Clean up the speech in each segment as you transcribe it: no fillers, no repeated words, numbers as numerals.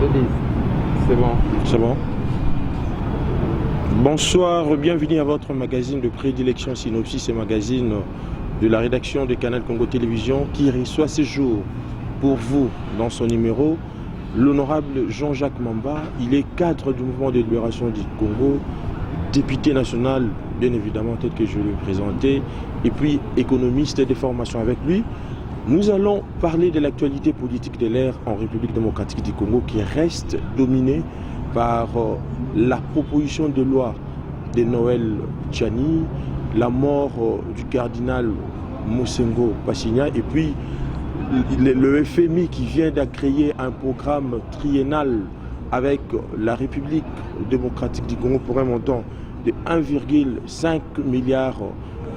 Élise, c'est bon. C'est bon. Bonsoir, bienvenue à votre magazine de prédilection Synopsis et magazine de la rédaction de Canal Congo Télévision qui reçoit ce jour pour vous dans son numéro l'honorable Jean-Jacques Mamba. Il est cadre du mouvement de libération du Congo, député national, bien évidemment, peut-être que je vais le présenter, et puis économiste et des formations avec lui. Nous allons parler de l'actualité politique de l'ère en République démocratique du Congo qui reste dominée par la proposition de loi de Noël Tchani, la mort du cardinal Mosengo Passigna et puis le FMI qui vient d'accueillir un programme triennal avec la République démocratique du Congo pour un montant de 1,5 milliard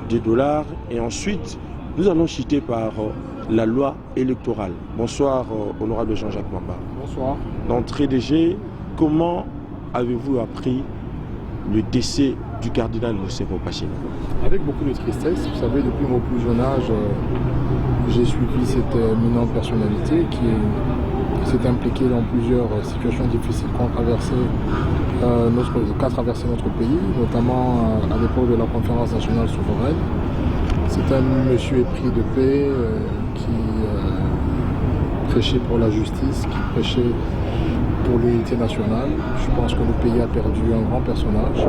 de dollars. Et ensuite, nous allons citer par la loi électorale. Bonsoir, honorable Jean-Jacques Mamba. Bonsoir. D'entrée de jeu, comment avez-vous appris le décès du cardinal Mosengo Passigna? Avec beaucoup de tristesse, vous savez, depuis mon plus jeune âge, j'ai suivi cette éminente personnalité qui s'est impliquée dans plusieurs situations difficiles qu'a traversé notre pays, notamment à l'époque de la conférence nationale souveraine. C'est un monsieur épris de paix qui prêchait pour la justice, qui prêchait pour l'unité nationale. Je pense que le pays a perdu un grand personnage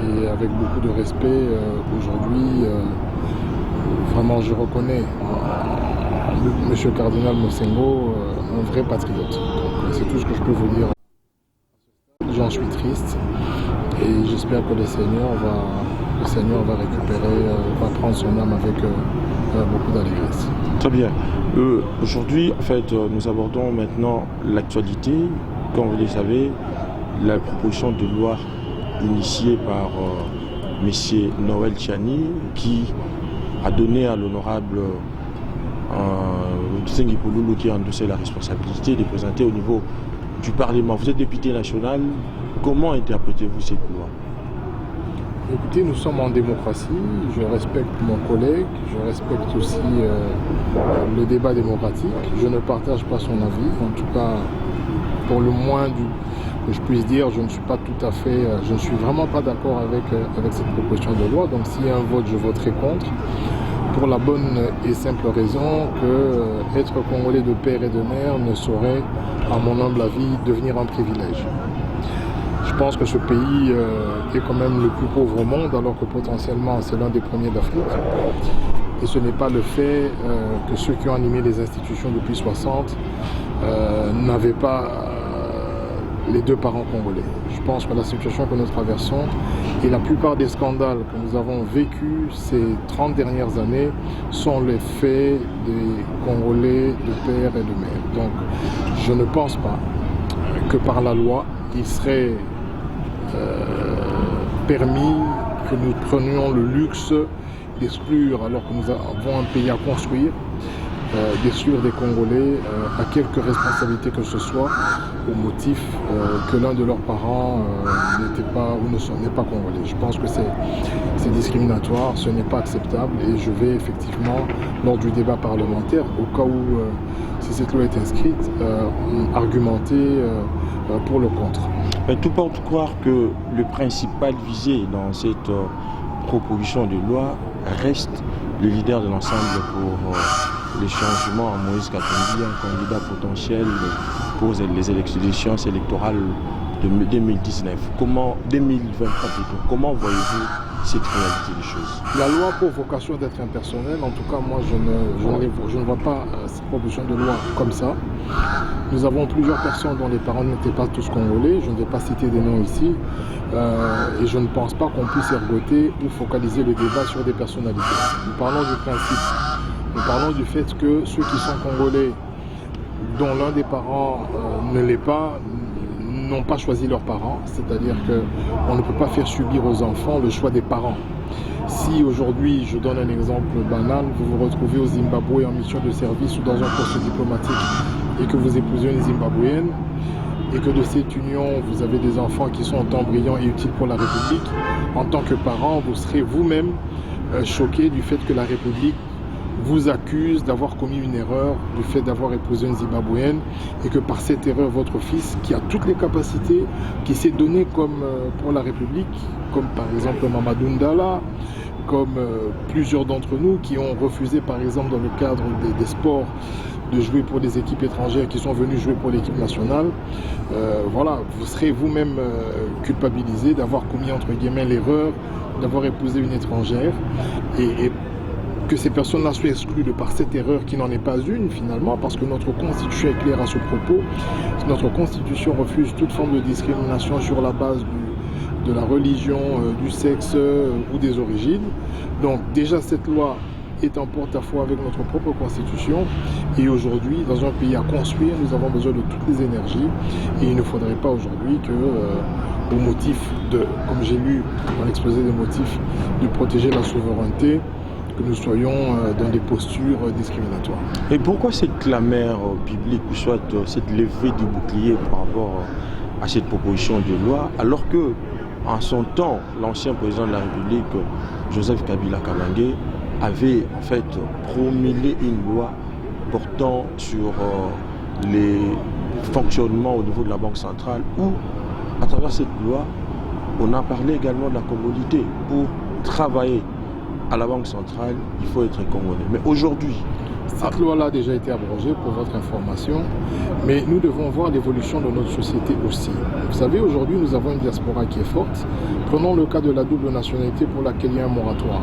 et avec beaucoup de respect, aujourd'hui, vraiment je reconnais monsieur cardinal Mosengo, un vrai patriote. C'est tout ce que je peux vous dire. J'en suis triste et j'espère que le Seigneur va récupérer, va prendre son âme avec beaucoup d'allégresse. Très bien. Aujourd'hui, en fait, nous abordons maintenant l'actualité. Comme vous le savez, la proposition de loi initiée par M. Noël Tchani qui a donné à l'honorable Tsengi Pouloulou qui a endossé la responsabilité de présenter au niveau du Parlement. Vous êtes député national. Comment interprétez-vous cette loi? Écoutez, nous sommes en démocratie, je respecte mon collègue, je respecte aussi le débat démocratique. Je ne partage pas son avis, en tout cas, pour le moins que je puisse dire, je ne suis pas tout à fait, je ne suis vraiment pas d'accord avec cette proposition de loi. Donc s'il y a un vote, je voterai contre, pour la bonne et simple raison que être congolais de père et de mère ne saurait, à mon humble avis, devenir un privilège. Je pense que ce pays est quand même le plus pauvre au monde, alors que potentiellement c'est l'un des premiers d'Afrique. Et ce n'est pas le fait que ceux qui ont animé les institutions depuis 60 n'avaient pas les deux parents congolais. Je pense que la situation que nous traversons et la plupart des scandales que nous avons vécus ces 30 dernières années sont les faits des Congolais de père et de mère. Donc je ne pense pas que par la loi, il serait permis que nous prenions le luxe d'exclure, alors que nous avons un pays à construire, d'exclure des Congolais à quelque responsabilité que ce soit, au motif que l'un de leurs parents n'était pas ou n'est pas congolais. Je pense que c'est discriminatoire, ce n'est pas acceptable et je vais effectivement, lors du débat parlementaire, au cas où si cette loi est inscrite, argumenter pour le contre. Mais tout porte croire que le principal visé dans cette proposition de loi reste le leader de l'ensemble pour les changements à Moïse Katumbi, un candidat potentiel pour les élections électorales de 2019. 2023 plutôt. Comment voyez-vous cette réalité des choses? La loi a pour vocation d'être impersonnelle. En tout cas, moi, je ne vois pas cette proposition de loi comme ça. Nous avons plusieurs personnes dont les parents n'étaient pas tous congolais. Je ne vais pas citer des noms ici. Et je ne pense pas qu'on puisse ergoter ou focaliser le débat sur des personnalités. Nous parlons du principe. Nous parlons du fait que ceux qui sont congolais, dont l'un des parents ne l'est pas, n'ont pas choisi leurs parents. C'est-à-dire qu'on ne peut pas faire subir aux enfants le choix des parents. Si aujourd'hui, je donne un exemple banal, vous vous retrouvez au Zimbabwe en mission de service ou dans un poste diplomatique et que vous épousez une Zimbabwéenne et que de cette union, vous avez des enfants qui sont en temps brillant et utiles pour la République, en tant que parent, vous serez vous-même choqué du fait que la République vous accuse d'avoir commis une erreur du fait d'avoir épousé une Zimbabwéenne et que par cette erreur, votre fils, qui a toutes les capacités, qui s'est donné comme pour la République, comme par exemple Mamadou Ndala, comme plusieurs d'entre nous qui ont refusé par exemple dans le cadre des sports de jouer pour des équipes étrangères qui sont venues jouer pour l'équipe nationale, voilà, vous serez vous-même culpabilisé d'avoir commis entre guillemets l'erreur d'avoir épousé une étrangère et que ces personnes-là soient exclues de par cette erreur qui n'en est pas une finalement, parce que notre Constitution est claire à ce propos. Notre Constitution refuse toute forme de discrimination sur la base de la religion, du sexe ou des origines. Donc déjà cette loi est en porte-à-faux avec notre propre Constitution et aujourd'hui, dans un pays à construire, nous avons besoin de toutes les énergies et il ne faudrait pas aujourd'hui que, au motif de, comme j'ai lu dans l'exposé des motifs, de protéger la souveraineté, que nous soyons dans des postures discriminatoires. Et pourquoi cette clameur publique, ou soit cette levée du bouclier par rapport à cette proposition de loi, alors que, en son temps, l'ancien président de la République, Joseph Kabila Kabange, avait en fait promulgué une loi portant sur les fonctionnements au niveau de la Banque centrale, où, à travers cette loi, on a parlé également de la congolité. Pour travailler à la Banque centrale, il faut être congolais. Mais aujourd'hui, cette loi-là a déjà été abrogée pour votre information, mais nous devons voir l'évolution de notre société aussi. Vous savez, aujourd'hui, nous avons une diaspora qui est forte. Prenons le cas de la double nationalité pour laquelle il y a un moratoire.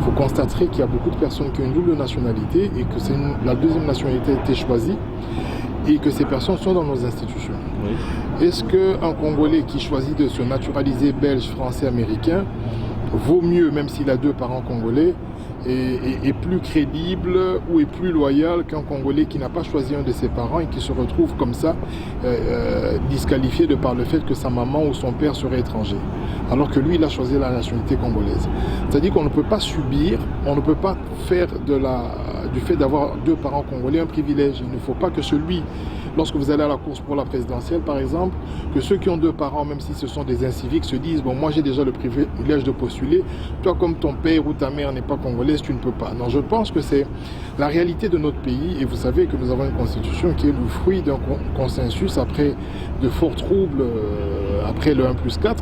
Vous constaterez qu'il y a beaucoup de personnes qui ont une double nationalité et que la deuxième nationalité a été choisie et que ces personnes sont dans nos institutions. Oui. Est-ce qu'un Congolais qui choisit de se naturaliser belge, français, américain vaut mieux, même s'il a deux parents congolais, est plus crédible ou est plus loyal qu'un Congolais qui n'a pas choisi un de ses parents et qui se retrouve comme ça disqualifié de par le fait que sa maman ou son père serait étranger, alors que lui il a choisi la nationalité congolaise. C'est-à-dire qu'on ne peut pas subir, on ne peut pas faire du fait d'avoir deux parents congolais un privilège. Il ne faut pas que celui, lorsque vous allez à la course pour la présidentielle par exemple, que ceux qui ont deux parents, même si ce sont des inciviques, se disent bon, moi j'ai déjà le privilège de postuler, toi comme ton père ou ta mère n'est pas congolais, tu ne peux pas. Non, je pense que c'est la réalité de notre pays et vous savez que nous avons une constitution qui est le fruit d'un consensus après de forts troubles, après le 1+4.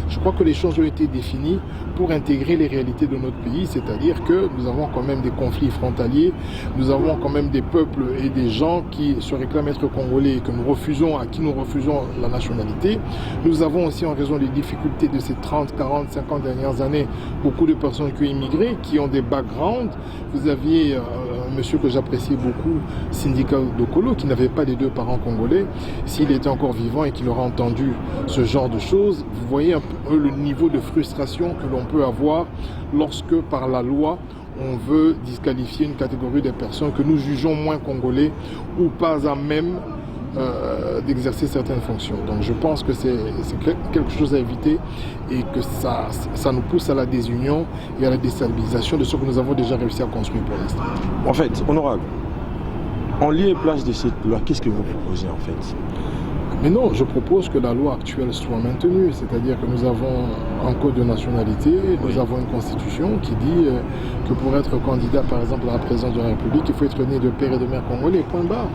Je crois que les choses ont été définies pour intégrer les réalités de notre pays, c'est-à-dire que nous avons quand même des conflits frontaliers, nous avons quand même des peuples et des gens qui se réclament être congolais et que nous refusons, à qui nous refusons la nationalité. Nous avons aussi, en raison des difficultés de ces 30, 40, 50 dernières années, beaucoup de personnes qui ont immigré, qui ont des backgrounds. Vous aviez un monsieur que j'appréciais beaucoup, Syndicat Dokolo, qui n'avait pas les deux parents congolais. S'il était encore vivant et qu'il aurait entendu ce genre de choses, vous voyez un peu le niveau de frustration que l'on peut avoir lorsque, par la loi, on veut disqualifier une catégorie de personnes que nous jugeons moins congolais ou pas à même d'exercer certaines fonctions. Donc je pense que c'est quelque chose à éviter et que ça nous pousse à la désunion et à la déstabilisation de ce que nous avons déjà réussi à construire pour l'instant. En fait, honorable, en lieu et place de cette loi, qu'est-ce que vous proposez en fait? Mais non, je propose que la loi actuelle soit maintenue, c'est-à-dire que nous avons un code de nationalité, nous avons une constitution qui dit que pour être candidat par exemple à la présidence de la République, il faut être né de père et de mère congolais, point barre.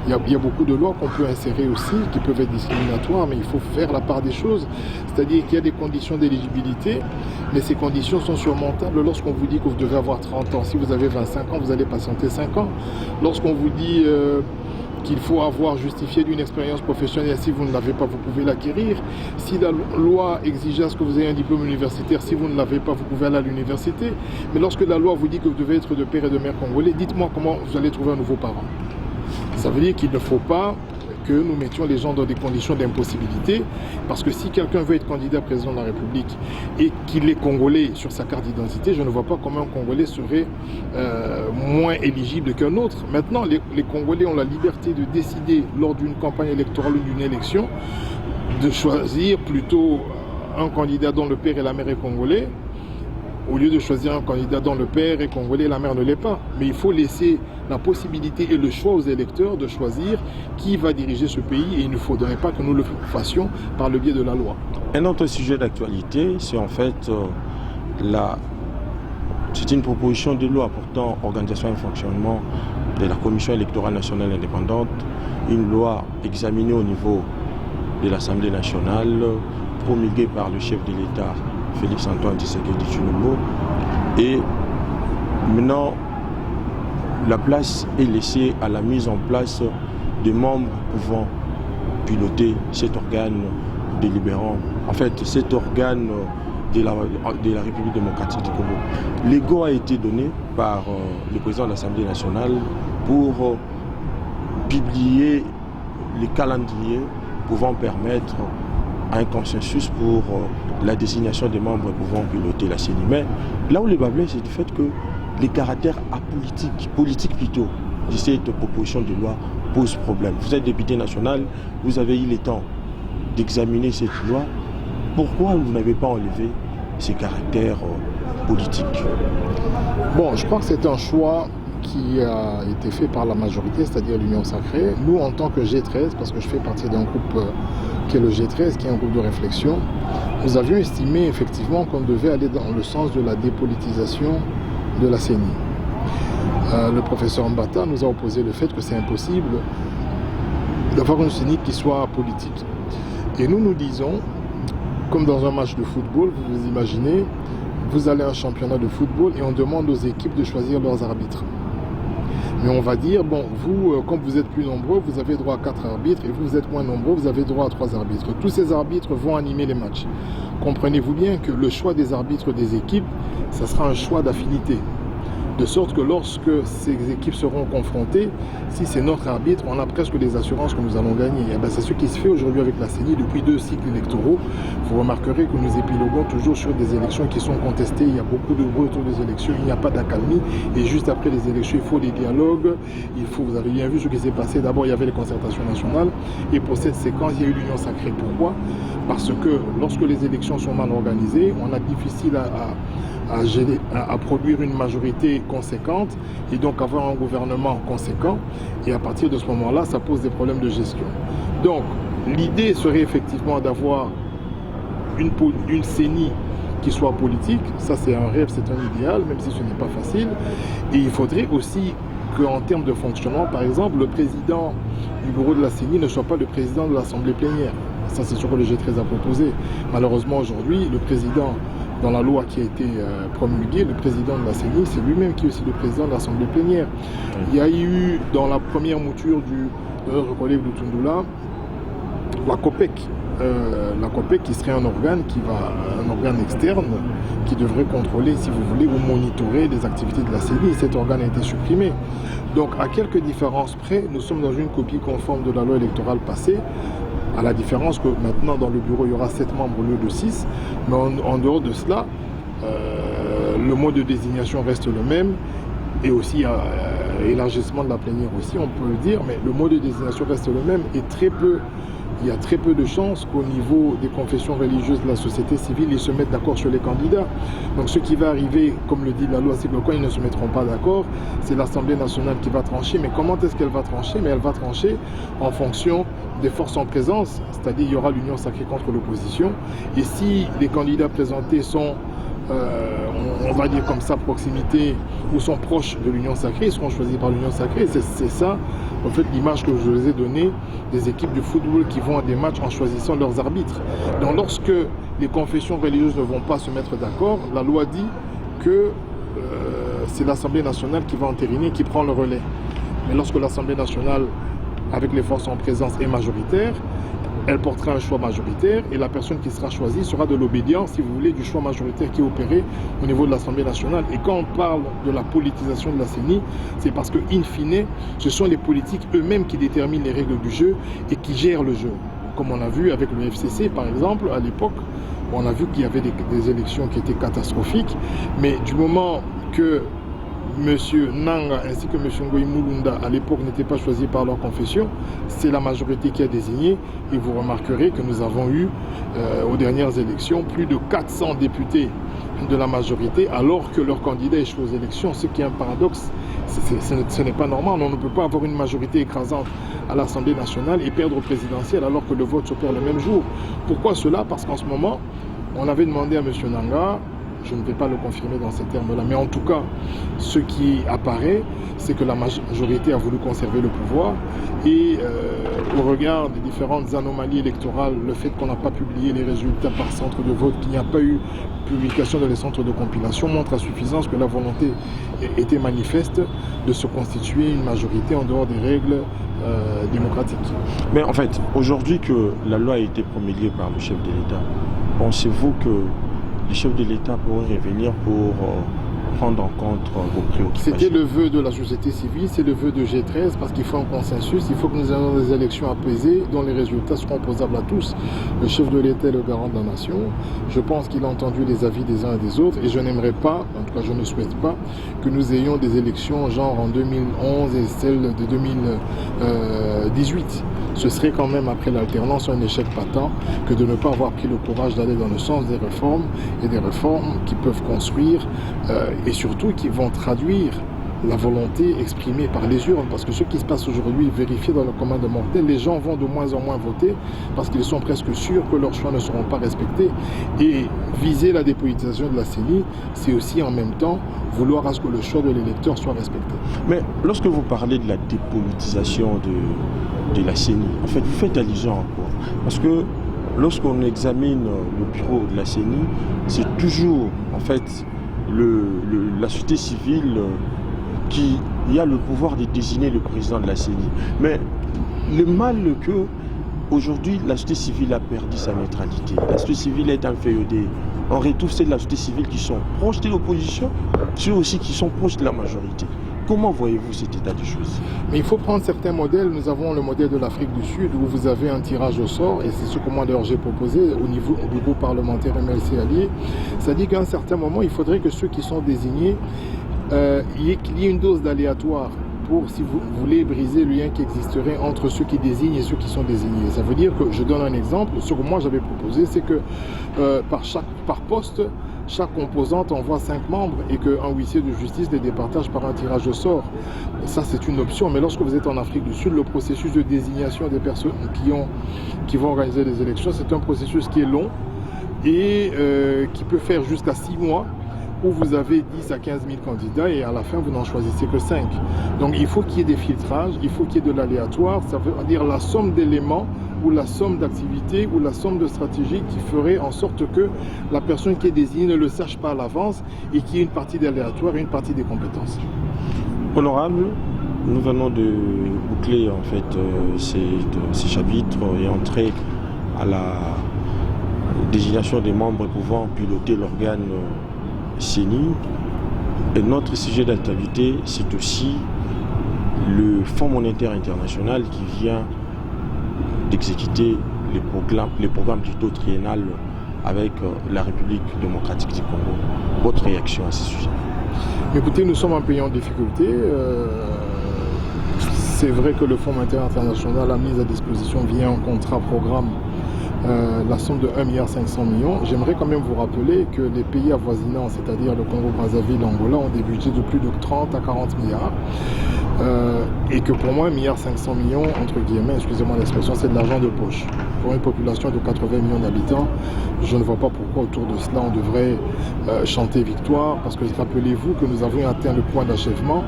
Il y a beaucoup de lois qu'on peut insérer aussi, qui peuvent être discriminatoires, mais il faut faire la part des choses, c'est-à-dire qu'il y a des conditions d'éligibilité, mais ces conditions sont surmontables lorsqu'on vous dit que vous devez avoir 30 ans. Si vous avez 25 ans, vous allez patienter 5 ans. Lorsqu'on vous dit qu'il faut avoir justifié d'une expérience professionnelle. Si vous ne l'avez pas, vous pouvez l'acquérir. Si la loi exigeait à ce que vous ayez un diplôme universitaire, si vous ne l'avez pas, vous pouvez aller à l'université. Mais lorsque la loi vous dit que vous devez être de père et de mère congolais, dites-moi comment vous allez trouver un nouveau parent. Ça veut dire qu'il ne faut pas que nous mettions les gens dans des conditions d'impossibilité, parce que si quelqu'un veut être candidat président de la République et qu'il est congolais sur sa carte d'identité, je ne vois pas comment un Congolais serait moins éligible qu'un autre. Maintenant, les Congolais ont la liberté de décider lors d'une campagne électorale ou d'une élection de choisir plutôt un candidat dont le père et la mère est congolais, au lieu de choisir un candidat dont le père est congolais et la mère ne l'est pas. Mais il faut laisser la possibilité et le choix aux électeurs de choisir qui va diriger ce pays et il ne faudrait pas que nous le fassions par le biais de la loi. Un autre sujet d'actualité, c'est en fait C'est une proposition de loi portant organisation et fonctionnement de la Commission électorale nationale indépendante, une loi examinée au niveau de l'Assemblée nationale, promulguée par le chef de l'État, Félix-Antoine Tshisekedi Tshilombo. Et maintenant, la place est laissée à la mise en place des membres pouvant piloter cet organe délibérant, en fait cet organe de la République démocratique du Congo. L'ego a été donné par le président de l'Assemblée nationale pour publier les calendriers pouvant permettre un consensus pour la désignation des membres pouvant piloter la CENI. Mais là où le bas blesse, c'est du fait que les caractères politiques plutôt, de cette proposition de loi posent problème. Vous êtes député national, vous avez eu le temps d'examiner cette loi. Pourquoi vous n'avez pas enlevé ces caractères politiques? Bon, je crois que c'est un choix qui a été fait par la majorité, c'est-à-dire l'Union Sacrée. Nous, en tant que G13, parce que je fais partie d'un groupe qui est le G13, qui est un groupe de réflexion, nous avions estimé effectivement qu'on devait aller dans le sens de la dépolitisation de la CENI. Le professeur Mbata nous a opposé le fait que c'est impossible d'avoir une CENI qui soit politique. Et nous disons, comme dans un match de football, vous vous imaginez, vous allez à un championnat de football et on demande aux équipes de choisir leurs arbitres. Mais on va dire, bon, vous, comme vous êtes plus nombreux, vous avez droit à 4 arbitres, et vous êtes moins nombreux, vous avez droit à 3 arbitres. Tous ces arbitres vont animer les matchs. Comprenez-vous bien que le choix des arbitres des équipes, ça sera un choix d'affinité. De sorte que lorsque ces équipes seront confrontées, si c'est notre arbitre, on a presque des assurances que nous allons gagner. Et ben, c'est ce qui se fait aujourd'hui avec la CENI depuis 2 cycles électoraux. Vous remarquerez que nous épiloguons toujours sur des élections qui sont contestées. Il y a beaucoup de bruit autour des élections, il n'y a pas d'accalmie. Et juste après les élections, il faut des dialogues. Vous avez bien vu ce qui s'est passé. D'abord, il y avait les concertations nationales. Et pour cette séquence, il y a eu l'Union Sacrée. Pourquoi? Parce que lorsque les élections sont mal organisées, on a difficile à produire une majorité conséquente et donc avoir un gouvernement conséquent. Et à partir de ce moment-là, ça pose des problèmes de gestion. Donc, l'idée serait effectivement d'avoir une CENI qui soit politique. Ça, c'est un rêve, c'est un idéal, même si ce n'est pas facile. Et il faudrait aussi qu'en termes de fonctionnement, par exemple, le président du bureau de la CENI ne soit pas le président de l'Assemblée plénière. Ça, c'est ce que le G13 a proposé. Malheureusement, aujourd'hui, le président, dans la loi qui a été promulguée, le président de la CENI, c'est lui-même qui est aussi le président de l'Assemblée plénière. Il y a eu, dans la première mouture de notre collègue Lutundula, la COPEC. La COPEC qui serait un organe externe qui devrait contrôler, si vous voulez, ou monitorer les activités de la CENI. Cet organe a été supprimé. Donc, à quelques différences près, nous sommes dans une copie conforme de la loi électorale passée, à la différence que maintenant, dans le bureau, il y aura 7 membres au lieu de 6. Mais en dehors de cela, le mode de désignation reste le même. Et aussi, élargissement de la plénière aussi, on peut le dire. Mais le mode de désignation reste le même. Et il y a très peu de chances qu'au niveau des confessions religieuses de la société civile, ils se mettent d'accord sur les candidats. Donc ce qui va arriver, comme le dit la loi, c'est que quand ils ne se mettront pas d'accord, c'est l'Assemblée nationale qui va trancher. Mais comment est-ce qu'elle va trancher? Mais elle va trancher en fonction des forces en présence, c'est-à-dire il y aura l'union sacrée contre l'opposition. Et si les candidats présentés sont, on va dire comme ça, proximité, ou sont proches de l'union sacrée, ils seront choisis par l'union sacrée. C'est ça, en fait, l'image que je vous ai donnée des équipes de football qui vont à des matchs en choisissant leurs arbitres. Donc lorsque les confessions religieuses ne vont pas se mettre d'accord, la loi dit que c'est l'Assemblée nationale qui va entériner, qui prend le relais. Mais lorsque l'Assemblée nationale, avec les forces en présence, est majoritaire, elle portera un choix majoritaire et la personne qui sera choisie sera de l'obédience, si vous voulez, du choix majoritaire qui est opéré au niveau de l'Assemblée nationale. Et quand on parle de la politisation de la CENI, c'est parce que, in fine, ce sont les politiques eux-mêmes qui déterminent les règles du jeu et qui gèrent le jeu. Comme on a vu avec le FCC, par exemple, à l'époque, on a vu qu'il y avait des élections qui étaient catastrophiques, mais du moment que M. Nanga ainsi que M. Ngoï Mulunda à l'époque n'étaient pas choisis par leur confession, c'est la majorité qui a désigné. Et vous remarquerez que nous avons eu aux dernières élections plus de 400 députés de la majorité alors que leur candidat échoue aux élections, ce qui est un paradoxe. Ce n'est pas normal. On ne peut pas avoir une majorité écrasante à l'Assemblée nationale et perdre au présidentiel alors que le vote s'opère le même jour. Pourquoi cela? Parce qu'en ce moment, on avait demandé à M. Nanga je ne vais pas le confirmer dans ces termes-là. Mais en tout cas, ce qui apparaît, c'est que la majorité a voulu conserver le pouvoir et au regard des différentes anomalies électorales, le fait qu'on n'a pas publié les résultats par centre de vote, qu'il n'y a pas eu publication dans les centres de compilation, montre à suffisance que la volonté était manifeste de se constituer une majorité en dehors des règles démocratiques. Mais en fait, aujourd'hui que la loi a été promulguée par le chef de l'État, pensez-vous que le chef de l'État pourrait revenir pour prendre en compte vos préoccupations? C'était le vœu de la société civile, c'est le vœu de G13, parce qu'il faut un consensus, il faut que nous ayons des élections apaisées dont les résultats seront opposables à tous. Le chef de l'État est le garant de la nation. Je pense qu'il a entendu les avis des uns et des autres et je n'aimerais pas, en tout cas je ne souhaite pas, que nous ayons des élections genre en 2011 et celle de 2018. Ce serait quand même, après l'alternance, un échec patent que de ne pas avoir pris le courage d'aller dans le sens des réformes et des réformes qui peuvent construire et surtout qui vont traduire la volonté exprimée par les urnes. Parce que ce qui se passe aujourd'hui, vérifié dans le commun des mortels, les gens vont de moins en moins voter parce qu'ils sont presque sûrs que leurs choix ne seront pas respectés. Et viser la dépolitisation de la CENI, c'est aussi en même temps vouloir à ce que le choix de l'électeur soit respecté. Mais lorsque vous parlez de la dépolitisation de la CENI, en fait, vous faites allusion à quoi? Parce que lorsqu'on examine le bureau de la CENI, c'est toujours, en fait, la société civile qui a le pouvoir de désigner le président de la CENI. Mais le mal que aujourd'hui la société civile a perdu sa neutralité. La société civile est inféodée. On retrouve celles de la société civile qui sont proches de l'opposition, ceux aussi qui sont proches de la majorité. Comment voyez-vous cet état de choses? Mais il faut prendre certains modèles. Nous avons le modèle de l'Afrique du Sud où vous avez un tirage au sort, et c'est ce que moi d'ailleurs j'ai proposé au niveau du groupe parlementaire MLC allié. C'est-à-dire qu'à un certain moment, il faudrait que ceux qui sont désignés, qu'il y ait une dose d'aléatoire pour, si vous voulez, briser le lien qui existerait entre ceux qui désignent et ceux qui sont désignés. Ça veut dire que, je donne un exemple, ce que moi j'avais proposé, c'est que par poste, chaque composante envoie 5 membres et qu'un huissier de justice les départage par un tirage au sort. Ça, c'est une option. Mais lorsque vous êtes en Afrique du Sud, le processus de désignation des personnes qui vont organiser les élections, c'est un processus qui est long et qui peut faire jusqu'à 6 mois, où vous avez 10 à 15 000 candidats et à la fin, vous n'en choisissez que 5. Donc, il faut qu'il y ait des filtrages, il faut qu'il y ait de l'aléatoire. Ça veut dire la somme d'éléments ou la somme d'activités ou la somme de stratégies qui ferait en sorte que la personne qui est désignée ne le sache pas à l'avance et qu'il y ait une partie d'aléatoire et une partie des compétences. Honorable, nous venons de boucler en fait ces chapitres et entrer à la désignation des membres pouvant piloter l'organe CENI. Et notre sujet d'actualité, c'est aussi le Fonds monétaire international qui vient d'exécuter les programmes plutôt triennales avec la République démocratique du Congo. Votre réaction à ce sujet? Écoutez, nous sommes un pays en difficulté. C'est vrai que le Fonds monétaire international a mis à disposition via un contrat programme la somme de 1,5 milliard. J'aimerais quand même vous rappeler que les pays avoisinants, c'est-à-dire le Congo-Brazzaville, l'Angola, ont des budgets de plus de 30 à 40 milliards. Et que pour moi, 1,5 milliard, entre guillemets, excusez-moi l'expression, c'est de l'argent de poche. Pour une population de 80 millions d'habitants, je ne vois pas pourquoi autour de cela on devrait chanter victoire, parce que rappelez-vous que nous avons atteint le point d'achèvement,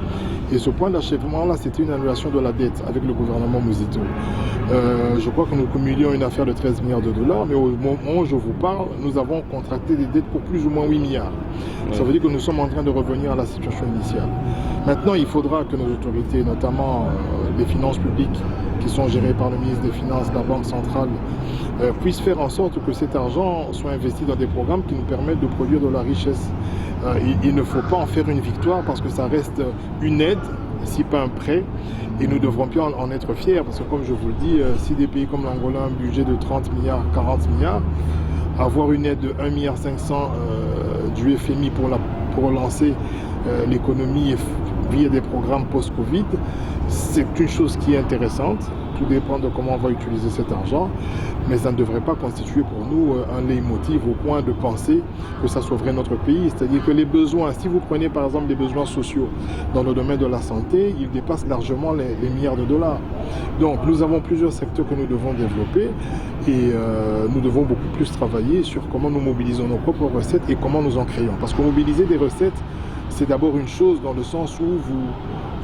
et ce point d'achèvement-là, c'était une annulation de la dette avec le gouvernement Muzito. Je crois que nous cumulions une affaire de 13 milliards de dollars, mais au moment où je vous parle, nous avons contracté des dettes pour plus ou moins 8 milliards. Ça veut dire que nous sommes en train de revenir à la situation initiale. Maintenant, il faudra que nos autorités, notamment les finances publiques, qui sont gérées par le ministre des Finances, la Banque centrale, puissent faire en sorte que cet argent soit investi dans des programmes qui nous permettent de produire de la richesse. Il ne faut pas en faire une victoire parce que ça reste une aide, si pas un prêt, et nous devrons bien en être fiers parce que, comme je vous le dis, si des pays comme l'Angola ont un budget de 30 milliards, 40 milliards, avoir une aide de 1,5 milliard du FMI pour relancer l'économie via des programmes post-Covid, c'est une chose qui est intéressante. Tout dépend de comment on va utiliser cet argent. mais ça ne devrait pas constituer pour nous un leitmotiv au point de penser que ça sauverait notre pays. C'est-à-dire que les besoins, si vous prenez par exemple les besoins sociaux dans le domaine de la santé, ils dépassent largement les milliards de dollars. Donc nous avons plusieurs secteurs que nous devons développer et nous devons beaucoup plus travailler sur comment nous mobilisons nos propres recettes et comment nous en créons. Parce que mobiliser des recettes, c'est d'abord une chose dans le sens où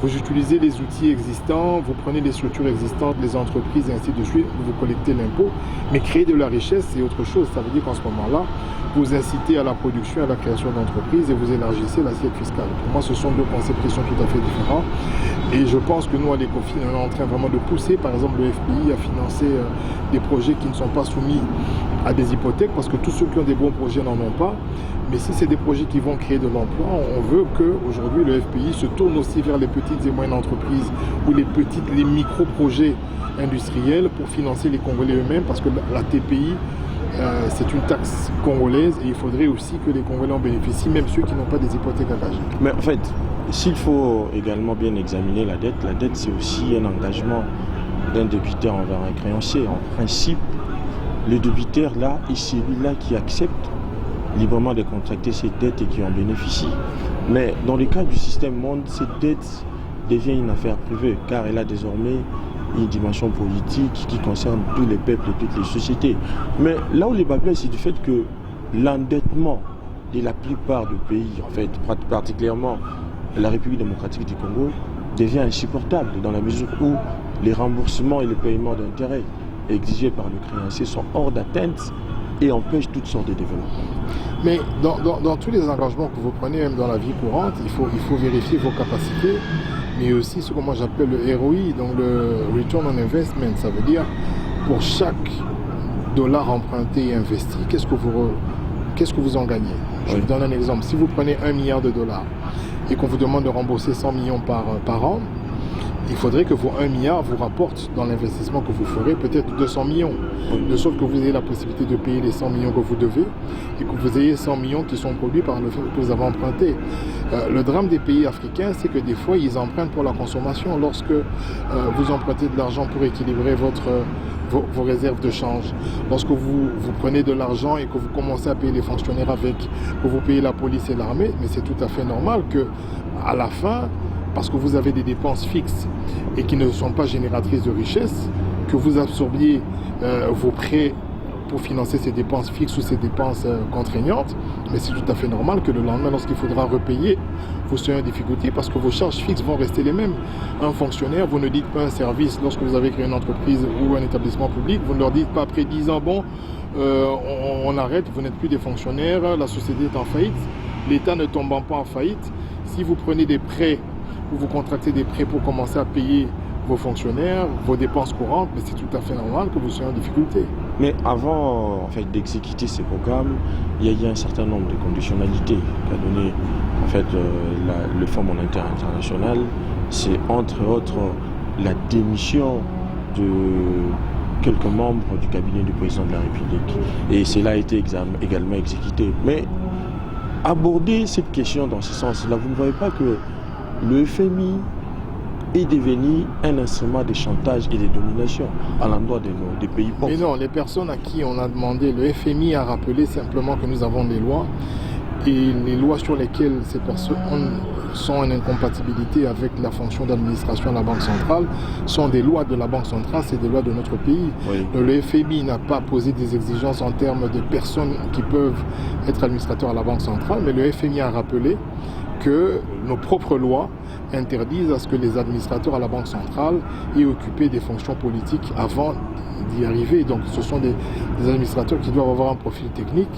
vous utilisez les outils existants, vous prenez les structures existantes, les entreprises et ainsi de suite, vous collectez l'impôt, mais créer de la richesse, c'est autre chose. Ça veut dire qu'en ce moment-là, vous incitez à la production, à la création d'entreprises et vous élargissez l'assiette fiscale. Pour moi, ce sont deux concepts qui sont tout à fait différents. Et je pense que nous, à l'Ecofin, on est en train vraiment de pousser, par exemple, le FPI à financer des projets qui ne sont pas soumis à des hypothèques, parce que tous ceux qui ont des bons projets n'en ont pas. Mais si c'est des projets qui vont créer de l'emploi, on veut qu'aujourd'hui le FPI se tourne aussi vers les petites et moyennes entreprises ou les micro-projets industriels pour financer les Congolais eux-mêmes, parce que la TPI, c'est une taxe congolaise et il faudrait aussi que les Congolais en bénéficient, même ceux qui n'ont pas des hypothèques à gager. Mais en fait, s'il faut également bien examiner la dette c'est aussi un engagement d'un débiteur envers un créancier. En principe, le débiteur là est celui-là qui accepte librement de contracter ses dettes et qui en bénéficie. Mais dans le cas du système monde, cette dette devient une affaire privée car elle a désormais une dimension politique qui concerne tous les peuples et toutes les sociétés. Mais là où les bas blessent, c'est du fait que l'endettement de la plupart des pays, en fait, particulièrement la République démocratique du Congo, devient insupportable dans la mesure où les remboursements et les paiements d'intérêts exigés par le créancier sont hors d'atteinte et empêchent toutes sortes de développement. Mais dans tous les engagements que vous prenez, même dans la vie courante, il faut vérifier vos capacités, mais aussi ce que moi j'appelle le ROI, donc le Return on Investment. Ça veut dire, pour chaque dollar emprunté et investi, qu'est-ce que vous en gagnez? Je vous donne un exemple. Si vous prenez 1 milliard de dollars et qu'on vous demande de rembourser 100 millions par an, il faudrait que vos 1 milliard vous rapportent dans l'investissement que vous ferez peut-être 200 millions. De sorte que vous ayez la possibilité de payer les 100 millions que vous devez et que vous ayez 100 millions qui sont produits par le fait que vous avez emprunté. Le drame des pays africains, c'est que des fois, ils empruntent pour la consommation. Lorsque vous empruntez de l'argent pour équilibrer vos réserves de change, lorsque vous prenez de l'argent et que vous commencez à payer les fonctionnaires avec, que vous payez la police et l'armée, mais c'est tout à fait normal que à la fin, parce que vous avez des dépenses fixes et qui ne sont pas génératrices de richesse, que vous absorbiez vos prêts pour financer ces dépenses fixes ou ces dépenses contraignantes, mais c'est tout à fait normal que le lendemain, lorsqu'il faudra repayer, vous soyez en difficulté parce que vos charges fixes vont rester les mêmes. Un fonctionnaire, vous ne dites pas un service lorsque vous avez créé une entreprise ou un établissement public, vous ne leur dites pas après 10 ans, bon, on arrête, vous n'êtes plus des fonctionnaires, la société est en faillite, l'État ne tombant pas en faillite. Si vous prenez des prêts ou vous contractez des prêts pour commencer à payer vos fonctionnaires, vos dépenses courantes, mais c'est tout à fait normal que vous soyez en difficulté. Mais avant d'exécuter ces programmes, il y a un certain nombre de conditionnalités qu'a donné le Fonds monétaire international. C'est entre autres la démission de quelques membres du cabinet du président de la République. Et cela a été également exécuté. Mais aborder cette question dans ce sens-là, vous ne voyez pas que le FMI est devenu un instrument de chantage et de domination à l'endroit des pays pauvres. Mais non, les personnes à qui on a demandé, le FMI a rappelé simplement que nous avons des lois et les lois sur lesquelles ces personnes sont en incompatibilité avec la fonction d'administration de la Banque centrale sont des lois de la Banque centrale, c'est des lois de notre pays. Oui. Le FMI n'a pas posé des exigences en termes de personnes qui peuvent être administrateurs à la Banque centrale, mais le FMI a rappelé que nos propres lois interdisent à ce que les administrateurs à la Banque centrale aient occupé des fonctions politiques avant d'y arriver. Donc ce sont des administrateurs qui doivent avoir un profil technique.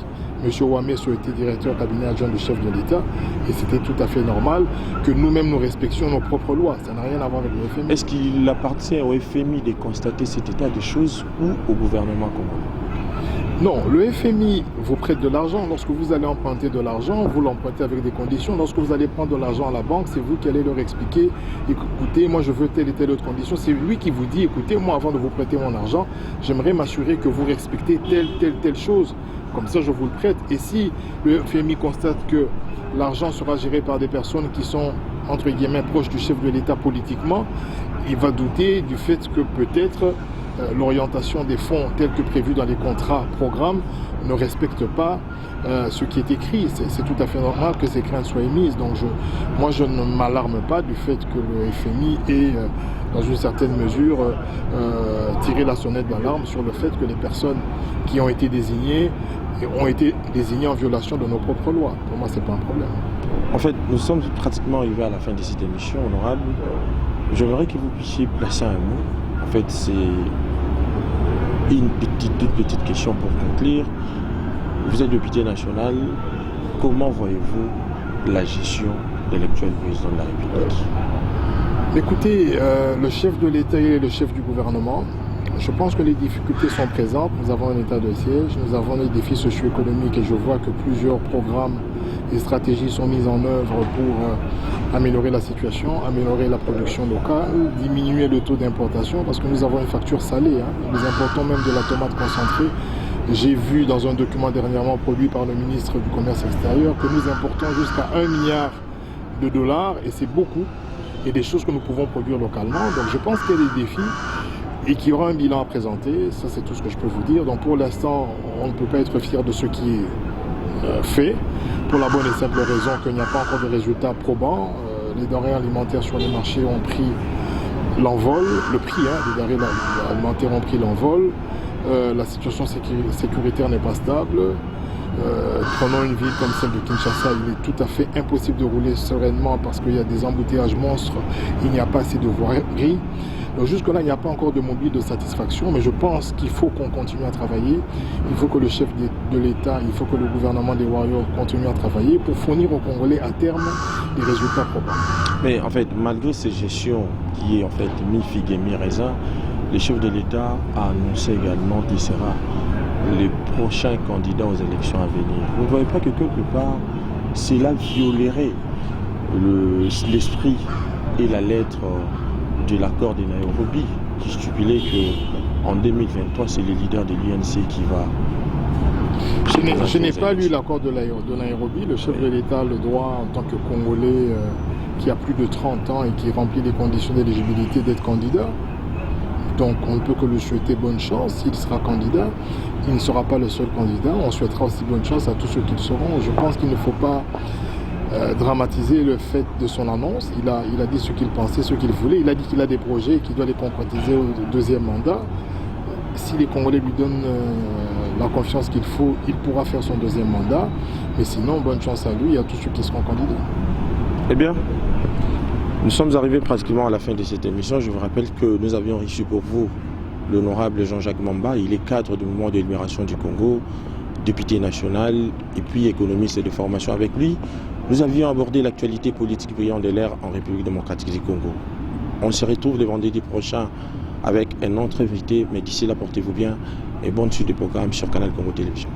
M. Ouamesso était directeur cabinet adjoint du chef de l'État et c'était tout à fait normal que nous-mêmes nous respections nos propres lois. Ça n'a rien à voir avec le FMI. Est-ce qu'il appartient au FMI de constater cet état de choses ou au gouvernement congolais? Non, le FMI vous prête de l'argent. Lorsque vous allez emprunter de l'argent, vous l'empruntez avec des conditions. Lorsque vous allez prendre de l'argent à la banque, c'est vous qui allez leur expliquer, écoutez, moi je veux telle et telle autre condition. C'est lui qui vous dit, écoutez, moi avant de vous prêter mon argent, j'aimerais m'assurer que vous respectez telle chose. Comme ça, je vous le prête. Et si le FMI constate que l'argent sera géré par des personnes qui sont, entre guillemets, proches du chef de l'État politiquement, il va douter du fait que peut-être l'orientation des fonds telle que prévue dans les contrats, programmes, ne respecte pas ce qui est écrit. C'est tout à fait normal que ces craintes soient émises. Donc moi, je ne m'alarme pas du fait que le FMI ait, dans une certaine mesure, tiré la sonnette d'alarme sur le fait que les personnes qui ont été désignées en violation de nos propres lois. Pour moi, ce n'est pas un problème. En fait, nous sommes pratiquement arrivés à la fin de cette émission, honorable. J'aimerais que vous puissiez placer un mot. En fait, c'est une toute petite question pour conclure. Vous êtes député national. Comment voyez-vous la gestion de l'actuel président de la République? Écoutez, le chef de l'État et le chef du gouvernement, je pense que les difficultés sont présentes. Nous avons un état de siège, nous avons des défis socio-économiques et je vois que plusieurs programmes et stratégies sont mises en œuvre pour améliorer la situation, améliorer la production locale, diminuer le taux d'importation parce que nous avons une facture salée. Nous importons même de la tomate concentrée. J'ai vu dans un document dernièrement produit par le ministre du Commerce extérieur que nous importons jusqu'à 1 milliard de dollars et c'est beaucoup. Et des choses que nous pouvons produire localement. Donc je pense qu'il y a des défis et qu'il y aura un bilan à présenter. Ça, c'est tout ce que je peux vous dire. Donc pour l'instant, on ne peut pas être fier de ce qui est fait, pour la bonne et simple raison qu'il n'y a pas encore de résultats probants. Les denrées alimentaires sur les marchés ont pris l'envol, le prix des denrées alimentaires ont pris l'envol. La situation sécuritaire n'est pas stable. Prenons une ville comme celle de Kinshasa, il est tout à fait impossible de rouler sereinement parce qu'il y a des embouteillages monstres, il n'y a pas assez de voiries. Donc jusque-là, il n'y a pas encore de mobile de satisfaction, mais je pense qu'il faut qu'on continue à travailler. Il faut que le chef de l'État, il faut que le gouvernement des Warriors continue à travailler pour fournir aux Congolais à terme des résultats probants. Mais en fait, malgré ces gestions qui est en fait mi-figue et mi-raisin, le chef de l'État a annoncé également qu'il sera les prochains candidats aux élections à venir. Vous ne voyez pas que quelque part, cela violerait l'esprit et la lettre de l'accord de Nairobi qui stipulait qu'en 2023, c'est le leader de l'UNC qui va... Je n'ai pas lu l'accord de Nairobi. Le chef de l'État a le droit, en tant que Congolais qui a plus de 30 ans et qui remplit les conditions d'éligibilité, d'être candidat. Donc on ne peut que lui souhaiter bonne chance. S'il sera candidat, il ne sera pas le seul candidat. On souhaitera aussi bonne chance à tous ceux qui le seront. Je pense qu'il ne faut pas dramatiser le fait de son annonce. Il a dit ce qu'il pensait, ce qu'il voulait. Il a dit qu'il a des projets et qu'il doit les concrétiser au deuxième mandat. Si les Congolais lui donnent la confiance qu'il faut, il pourra faire son deuxième mandat. Mais sinon, bonne chance à lui et à tous ceux qui seront candidats. Eh bien, nous sommes arrivés pratiquement à la fin de cette émission. Je vous rappelle que nous avions reçu pour vous l'honorable Jean-Jacques Mamba. Il est cadre du mouvement de libération du Congo, député national et puis économiste de formation. Avec lui, nous avions abordé l'actualité politique brillante de l'ère en République démocratique du Congo. On se retrouve le vendredi prochain avec un autre invité. Mais d'ici là, portez-vous bien et bonne suite de programme sur Canal Congo Télévision.